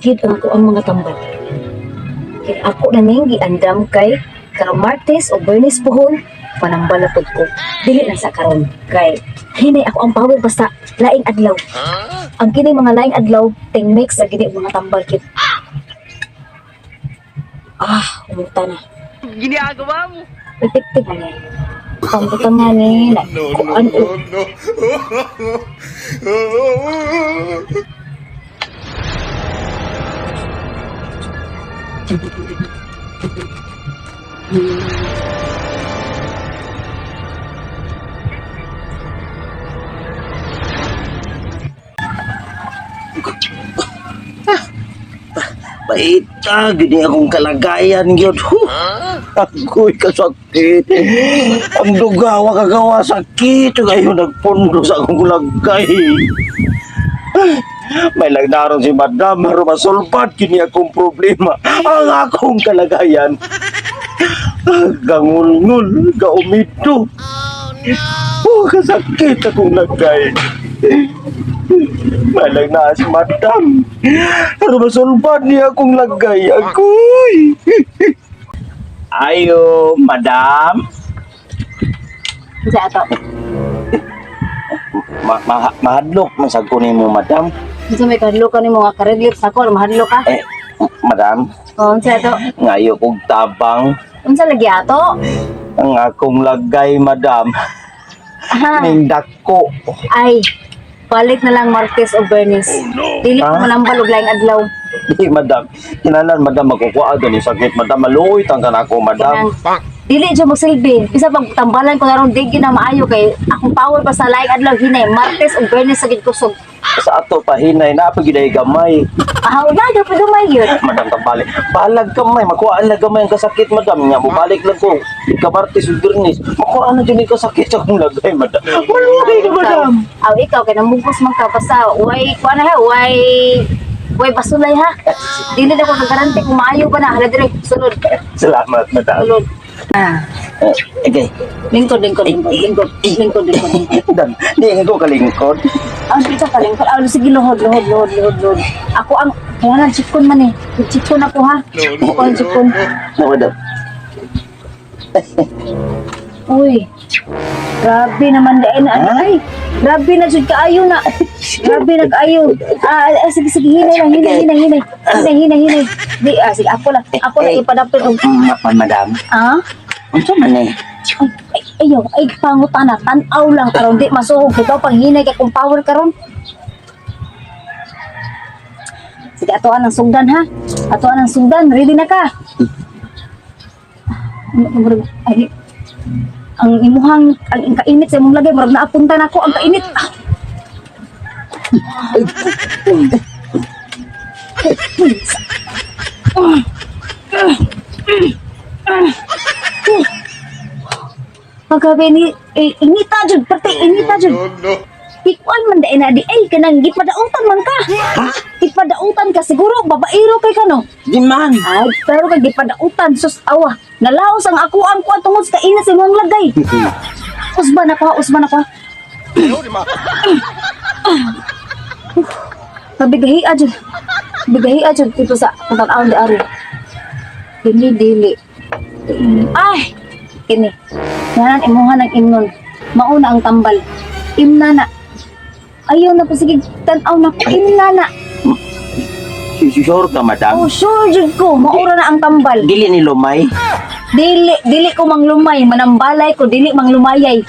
gid ang mga tambal. Kaya ako na ning giandam kay karong Martes o Bernes puhon panambalapod ko. Dili na sa karon kay hinay ako ang power basta laing adlaw. Ang kini mga laing adlaw ting mix sa gini mga tambal kit. Umuta na. Ginagawa mo. Ipiktik na niya. Pambutan nga ni na kuan Paita, gini akong kalagayan yun. Ako'y kasakit. Ang dugawa kagawa sakit. Ngayon nagpundo sa akong lagay. May lagdaron si Madam, masulpat gini akong problema. Ang akong kalagayan. Gangul-ngul, gaumito. Kasakit akong lagay. Malang na si Madam. Pero masulpan niya akong lagay. Agoy! Ayo, Madam. sa ato. Mahadlok masag ko nimo, Madam. Unsa may kadlo ka ni mga karedlip sa ko mahadlo ka? Madam, Unsa ato? ngayo kog tabang Unsa lagi ato? ang akong lagay, Madam. Aha. Ning dako. Ay, palit na lang Martes o Bernes. Dili ko manambal og laing adlaw. Di, Madam. Kinanan, Madam, magkukuha doon yung sakit. Madam, maluoy tangkan ako, Madam. Dili dyan mo silbi. Bisa pag tambalan ko naroon di na maayo kay akong power pa sa laing adlaw hinay Martes o Bernes sa gid kusog. Sa ato pahinay na pagiday gamay. Na daw pa gamay yun. Madam, tambalik. Balag kamay. Makuhaan na gamay ang kasakit, Madam. Nga, mubalik lang ko. Ikabartis o Bernes. Makuhaan na dyan yung kasakit sa akong lagay, Madam. Maluoy ka, Madam. Ikaw kay namugos man ka basta way kuan ha way basulay ha. Dili na ko nagaranti kung maayo ba na hala dire sunod. Salamat, Madam. Sunod. Okay. Lingkod. Dan, di ko kalingkod. Dito ka lingkod. Sige, lohod. Ako ang, kaya na, chikon man eh. Chikon ako ha. Ako ang chikon. Madam. Uy, grabe naman dahil na. Ay, grabe na jud kaayo na. Grabe nag-ayo. Sige, hinay. Di, sige, ako lang ipadaptod. Madam. Unsa man eh? Ay, pangutana, tanaw lang karon di masuhog ikaw pang hinay kay kung power karon. Sige, atoan ang sugdan ha. Ready na ka? Ay, ang imuhang ang kainit sa imong lagay murag naapunta na ako ang kainit. Pagkabi ni inita jud pati inita jud. Ikuan man dai na di ay kanang gipadautan man ka. Gipadautan ka siguro babaero kay kano. Di man. Ay, pero kay gipadautan sus awa. Nalaos ang ako ang kuan tungod sa kainit sa imong lagay. Usban ako. Bigahi aja dito sa pagkakaon di ari. Dili. Ay, kini. Yan imuha ng imnon. Mauna ang tambal. Imnana. Ayaw na po sige tanaw na ko imnana. Sure ka, Madam? Oh, sure jud ko. Maura na ang tambal. Dili ni lumay. Dili ko manglumay, manambalay ko dili manglumayay.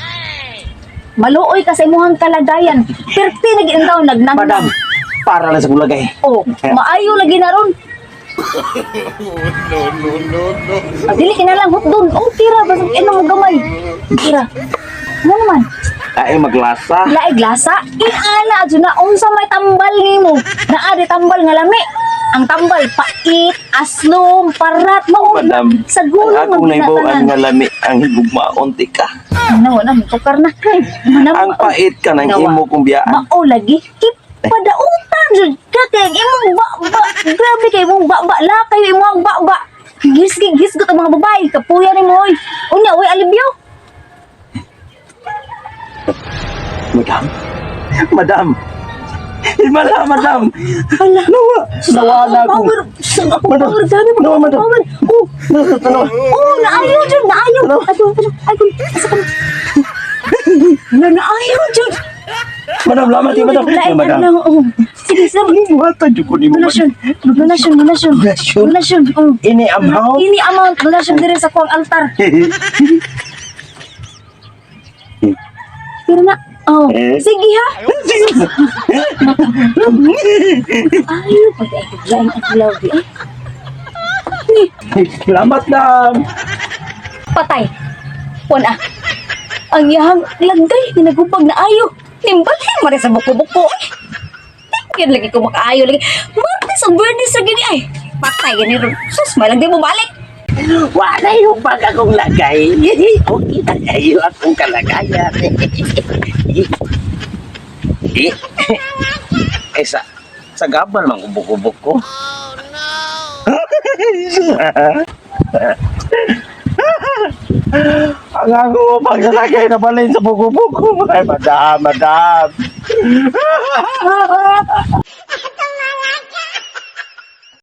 Maluoy ka sa imuhang kalagayan. Perti na gintaw nagnang. Madam, para lang sa kulagay. Oh, maayo lagi na ron. Dili kinalang hotdon. Oh, tira basta inong gamay. Tira. Ano naman? Ay, maglasa. Laig lasa. Inala jud na unsa may tambal nimo. Naari tambal nga lami. Ang tambal pait, aslom, parat, Madam, sa gulo akong naibuan nga lami ang higugmaon tika. Wala, tukar na. Ang pait ka ng imo kong biyaan. Mao lagi. Padautan jud ka kay imong ba. Grabe kay imong ba lakay imong ba. Gis ko ang mga babae kapuya nimo oy. Unya oy alibyo. Madam, Himala, madam. Hala. Nawa. Nawa na ako. Madam. Power, dami mo. Nawa, madam. Power. Oh, Nawa. oh, naayaw dyan, naayaw. Ay, asa ka na? Naayaw dyan. Madam, lamat yun, madam. Lain, Madam. lang, oh. Sige, sige. Mata dyan ko ni mo. Donasyon, donasyon, donasyon. Donasyon? Donasyon, oh. Ini amount. Ini amount, donasyon dire sa kuwang altar. Pero na, oh, sige ha. Ayaw, pag-aiglain at love eh. Salamat, madam. Patay. Wala. Ang yahang lagday, ginagupag na ayo. Nimbalhin, mara sa buko-buko eh. Tingin lagi ko makaayo lagi. Martes ang birthday sa gini ay. Patay, gani ron. Sus, may lang di mo balik. Wala yung pag akong lagay. Okay na kayo akong kalagayan. Eh, sa gaban mang ubok-ubok ko. Ang ako paglalagay na balay sa buko-buko. Ay, madam, madam.